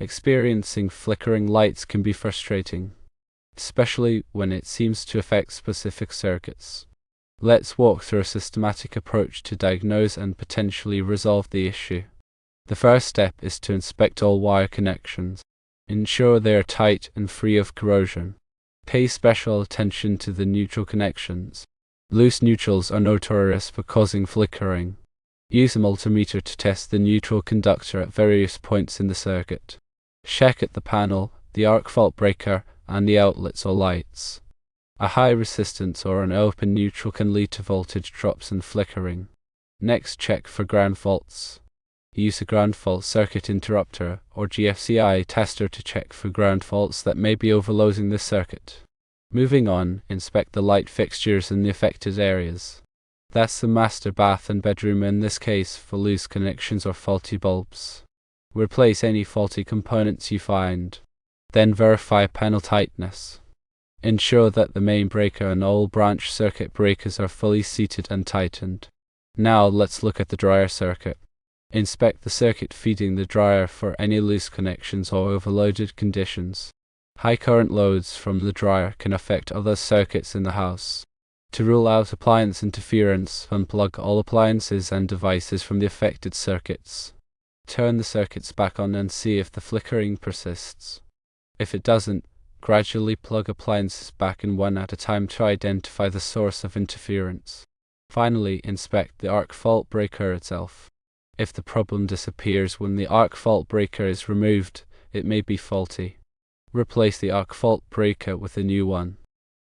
Experiencing flickering lights can be frustrating, especially when it seems to affect specific circuits. Let's walk through a systematic approach to diagnose and potentially resolve the issue. The first step is to inspect all wire connections. Ensure they are tight and free of corrosion. Pay special attention to the neutral connections. Loose neutrals are notorious for causing flickering. Use a multimeter to test the neutral conductor at various points in the circuit. Check at the panel, the arc fault breaker, and the outlets or lights. A high resistance or an open neutral can lead to voltage drops and flickering. Next, check for ground faults. Use a ground fault circuit interrupter or GFCI tester to check for ground faults that may be overloading the circuit. Moving on, inspect the light fixtures in the affected areas. That's the master bath and bedroom in this case for loose connections or faulty bulbs. Replace any faulty components you find. Then verify panel tightness. Ensure that the main breaker and all branch circuit breakers are fully seated and tightened. Now let's look at the dryer circuit. Inspect the circuit feeding the dryer for any loose connections or overloaded conditions. High current loads from the dryer can affect other circuits in the house. To rule out appliance interference, unplug all appliances and devices from the affected circuits. Turn the circuits back on and see if the flickering persists. If it doesn't, gradually plug appliances back in one at a time to identify the source of interference. Finally, inspect the arc fault breaker itself. If the problem disappears when the arc fault breaker is removed, it may be faulty. Replace the arc fault breaker with a new one.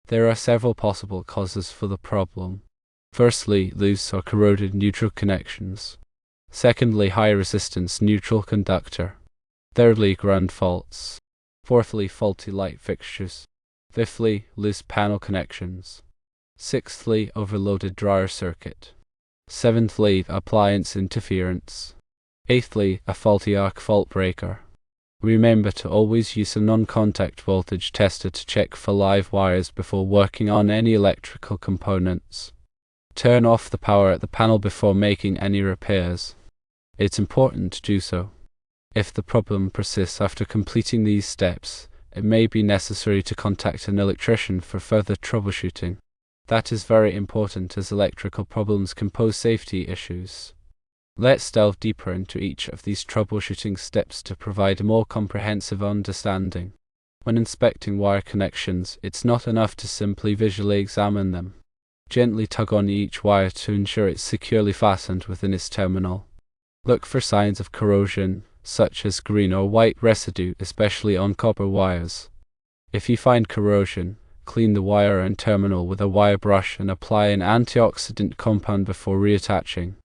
There are several possible causes for the problem. Firstly, loose or corroded neutral connections. Secondly, high resistance neutral conductor. Thirdly, ground faults. Fourthly, faulty light fixtures. Fifthly, loose panel connections. Sixthly, overloaded dryer circuit. Seventhly, appliance interference. Eighthly, a faulty arc fault breaker. Remember to always use a non-contact voltage tester to check for live wires before working on any electrical components. Turn off the power at the panel before making any repairs. It's important to do so. If the problem persists after completing these steps, it may be necessary to contact an electrician for further troubleshooting. That is very important as electrical problems can pose safety issues. Let's delve deeper into each of these troubleshooting steps to provide a more comprehensive understanding. When inspecting wire connections, it's not enough to simply visually examine them. Gently tug on each wire to ensure it's securely fastened within its terminal. Look for signs of corrosion, such as green or white residue, especially on copper wires. If you find corrosion, clean the wire and terminal with a wire brush and apply an antioxidant compound before reattaching.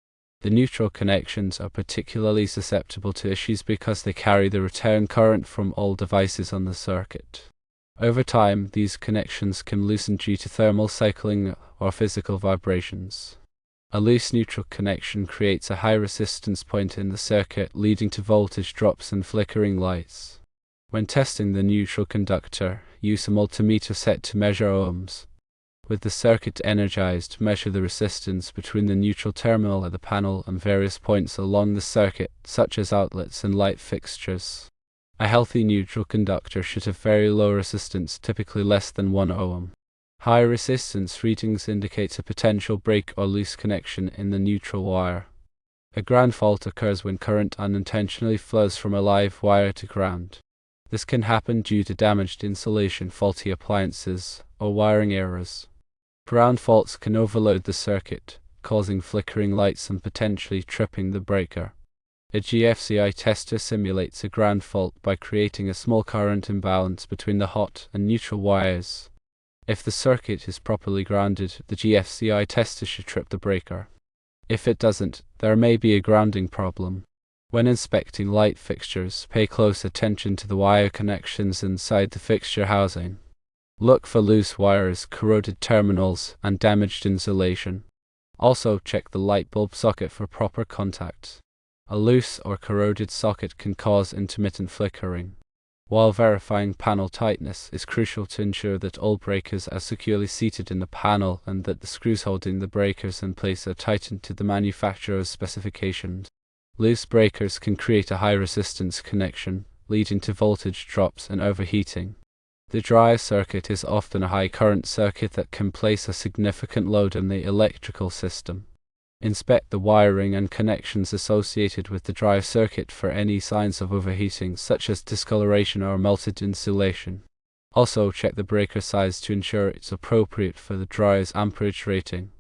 The neutral connections are particularly susceptible to issues because they carry the return current from all devices on the circuit. Over time, these connections can loosen due to thermal cycling or physical vibrations. A loose neutral connection creates a high resistance point in the circuit, leading to voltage drops and flickering lights. When testing the neutral conductor, use a multimeter set to measure ohms. With the circuit energized, measure the resistance between the neutral terminal at the panel and various points along the circuit, such as outlets and light fixtures. A healthy neutral conductor should have very low resistance, typically less than 1 ohm. High resistance readings indicate a potential break or loose connection in the neutral wire. A ground fault occurs when current unintentionally flows from a live wire to ground. This can happen due to damaged insulation, faulty appliances, or wiring errors. Ground faults can overload the circuit, causing flickering lights and potentially tripping the breaker. A GFCI tester simulates a ground fault by creating a small current imbalance between the hot and neutral wires. If the circuit is properly grounded, the GFCI tester should trip the breaker. If it doesn't, there may be a grounding problem. When inspecting light fixtures, pay close attention to the wire connections inside the fixture housing. Look for loose wires, corroded terminals, and damaged insulation. Also, check the light bulb socket for proper contact. A loose or corroded socket can cause intermittent flickering. While verifying panel tightness, it's crucial to ensure that all breakers are securely seated in the panel and that the screws holding the breakers in place are tightened to the manufacturer's specifications. Loose breakers can create a high resistance connection, leading to voltage drops and overheating. The drive circuit is often a high current circuit that can place a significant load on the electrical system. Inspect the wiring and connections associated with the drive circuit for any signs of overheating, such as discoloration or melted insulation. Also, check the breaker size to ensure it's appropriate for the drive's amperage rating.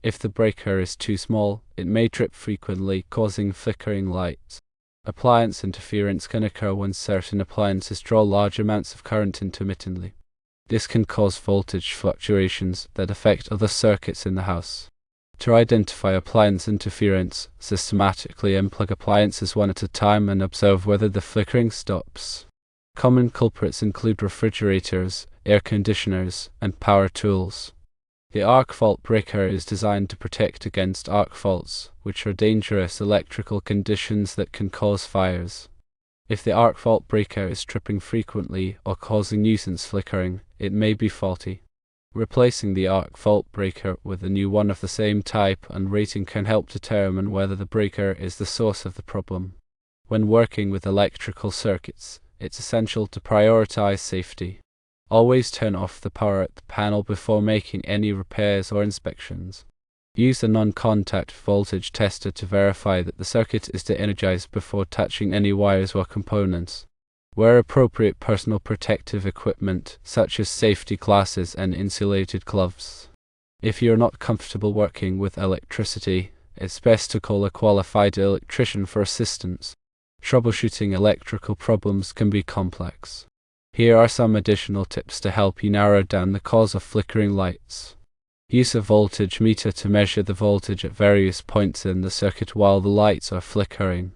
If the breaker is too small, it may trip frequently, causing flickering lights. Appliance interference can occur when certain appliances draw large amounts of current intermittently. This can cause voltage fluctuations that affect other circuits in the house. To identify appliance interference, systematically unplug appliances one at a time and observe whether the flickering stops. Common culprits include refrigerators, air conditioners, and power tools. The arc fault breaker is designed to protect against arc faults, which are dangerous electrical conditions that can cause fires. If the arc fault breaker is tripping frequently or causing nuisance flickering, it may be faulty. Replacing the arc fault breaker with a new one of the same type and rating can help determine whether the breaker is the source of the problem. When working with electrical circuits, it's essential to prioritize safety. Always turn off the power at the panel before making any repairs or inspections. Use a non-contact voltage tester to verify that the circuit is de-energized before touching any wires or components. Wear appropriate personal protective equipment, such as safety glasses and insulated gloves. If you're not comfortable working with electricity, it's best to call a qualified electrician for assistance. Troubleshooting electrical problems can be complex. Here are some additional tips to help you narrow down the cause of flickering lights. Use a voltage meter to measure the voltage at various points in the circuit while the lights are flickering.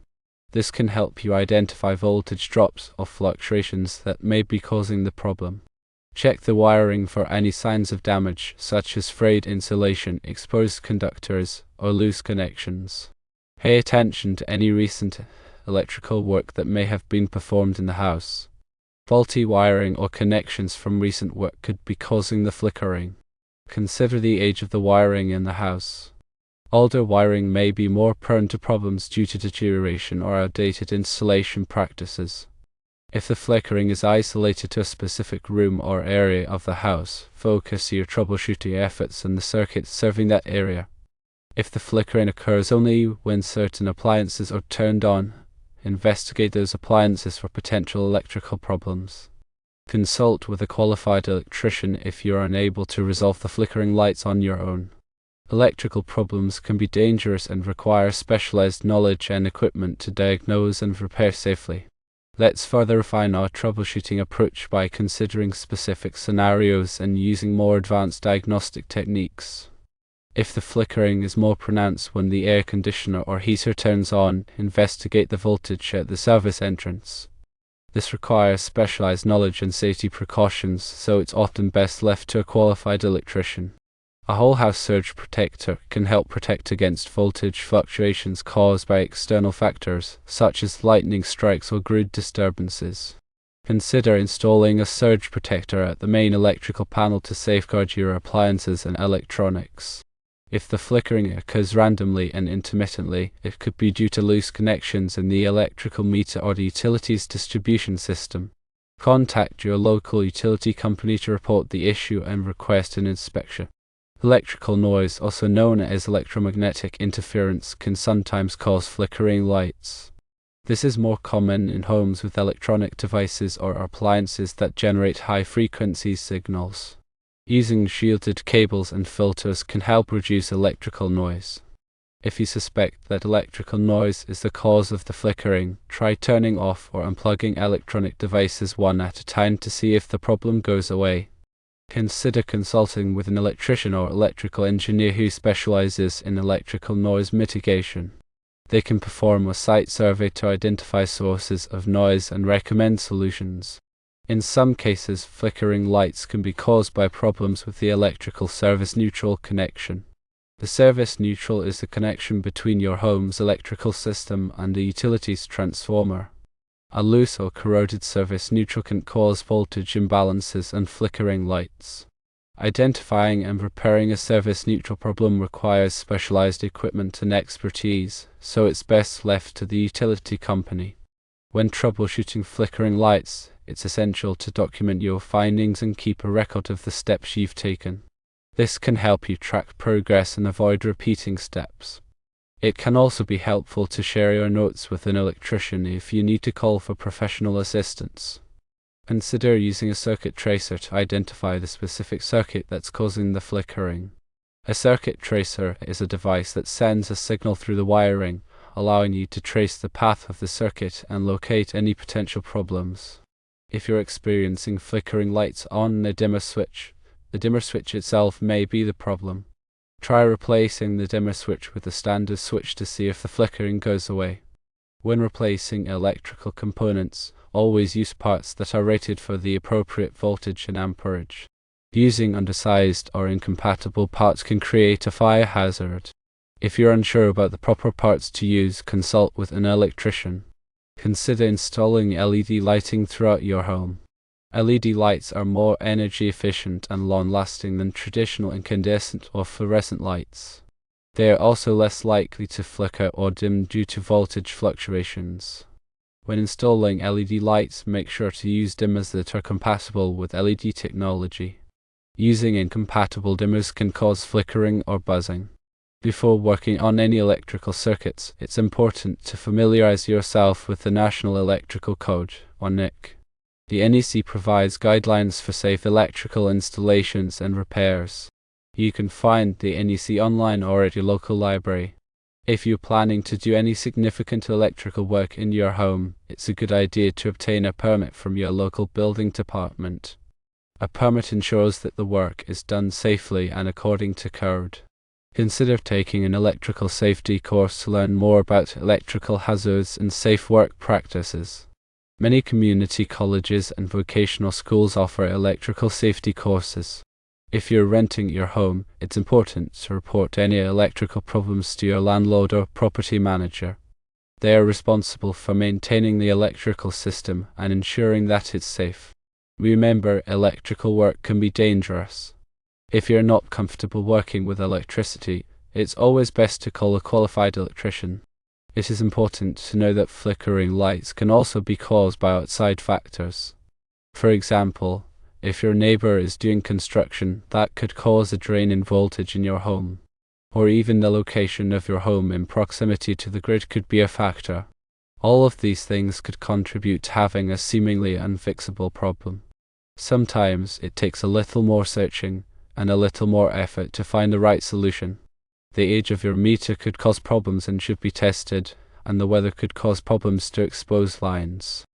This can help you identify voltage drops or fluctuations that may be causing the problem. Check the wiring for any signs of damage, such as frayed insulation, exposed conductors, or loose connections. Pay attention to any recent electrical work that may have been performed in the house. Faulty wiring or connections from recent work could be causing the flickering. Consider the age of the wiring in the house. Older wiring may be more prone to problems due to deterioration or outdated installation practices. If the flickering is isolated to a specific room or area of the house, focus your troubleshooting efforts on the circuits serving that area. If the flickering occurs only when certain appliances are turned on, investigate those appliances for potential electrical problems. Consult with a qualified electrician if you are unable to resolve the flickering lights on your own. Electrical problems can be dangerous and require specialized knowledge and equipment to diagnose and repair safely. Let's further refine our troubleshooting approach by considering specific scenarios and using more advanced diagnostic techniques. If the flickering is more pronounced when the air conditioner or heater turns on, investigate the voltage at the service entrance. This requires specialized knowledge and safety precautions, so it's often best left to a qualified electrician. A whole house surge protector can help protect against voltage fluctuations caused by external factors, such as lightning strikes or grid disturbances. Consider installing a surge protector at the main electrical panel to safeguard your appliances and electronics. If the flickering occurs randomly and intermittently, it could be due to loose connections in the electrical meter or the utilities distribution system. Contact your local utility company to report the issue and request an inspection. Electrical noise, also known as electromagnetic interference, can sometimes cause flickering lights. This is more common in homes with electronic devices or appliances that generate high-frequency signals. Using shielded cables and filters can help reduce electrical noise. If you suspect that electrical noise is the cause of the flickering, try turning off or unplugging electronic devices one at a time to see if the problem goes away. Consider consulting with an electrician or electrical engineer who specializes in electrical noise mitigation. They can perform a site survey to identify sources of noise and recommend solutions. In some cases, flickering lights can be caused by problems with the electrical service neutral connection. The service neutral is the connection between your home's electrical system and the utilities transformer. A loose or corroded service neutral can cause voltage imbalances and flickering lights. Identifying and repairing a service neutral problem requires specialized equipment and expertise, so it's best left to the utility company. When troubleshooting flickering lights, it's essential to document your findings and keep a record of the steps you've taken. This can help you track progress and avoid repeating steps. It can also be helpful to share your notes with an electrician if you need to call for professional assistance. Consider using a circuit tracer to identify the specific circuit that's causing the flickering. A circuit tracer is a device that sends a signal through the wiring, allowing you to trace the path of the circuit and locate any potential problems. If you're experiencing flickering lights on a dimmer switch, the dimmer switch itself may be the problem. Try replacing the dimmer switch with a standard switch to see if the flickering goes away. When replacing electrical components, always use parts that are rated for the appropriate voltage and amperage. Using undersized or incompatible parts can create a fire hazard. If you're unsure about the proper parts to use, consult with an electrician. Consider installing LED lighting throughout your home. LED lights are more energy efficient and long-lasting than traditional incandescent or fluorescent lights. They are also less likely to flicker or dim due to voltage fluctuations. When installing LED lights, make sure to use dimmers that are compatible with LED technology. Using incompatible dimmers can cause flickering or buzzing. Before working on any electrical circuits, it's important to familiarize yourself with the National Electrical Code, or NEC. The NEC provides guidelines for safe electrical installations and repairs. You can find the NEC online or at your local library. If you're planning to do any significant electrical work in your home, it's a good idea to obtain a permit from your local building department. A permit ensures that the work is done safely and according to code. Consider taking an electrical safety course to learn more about electrical hazards and safe work practices. Many community colleges and vocational schools offer electrical safety courses. If you're renting your home, it's important to report any electrical problems to your landlord or property manager. They are responsible for maintaining the electrical system and ensuring that it's safe. Remember, electrical work can be dangerous. If you're not comfortable working with electricity, it's always best to call a qualified electrician. It is important to know that flickering lights can also be caused by outside factors. For example, if your neighbor is doing construction, that could cause a drain in voltage in your home. Or even the location of your home in proximity to the grid could be a factor. All of these things could contribute to having a seemingly unfixable problem. Sometimes it takes a little more searching and a little more effort to find the right solution. The age of your meter could cause problems and should be tested, and the weather could cause problems to exposed lines.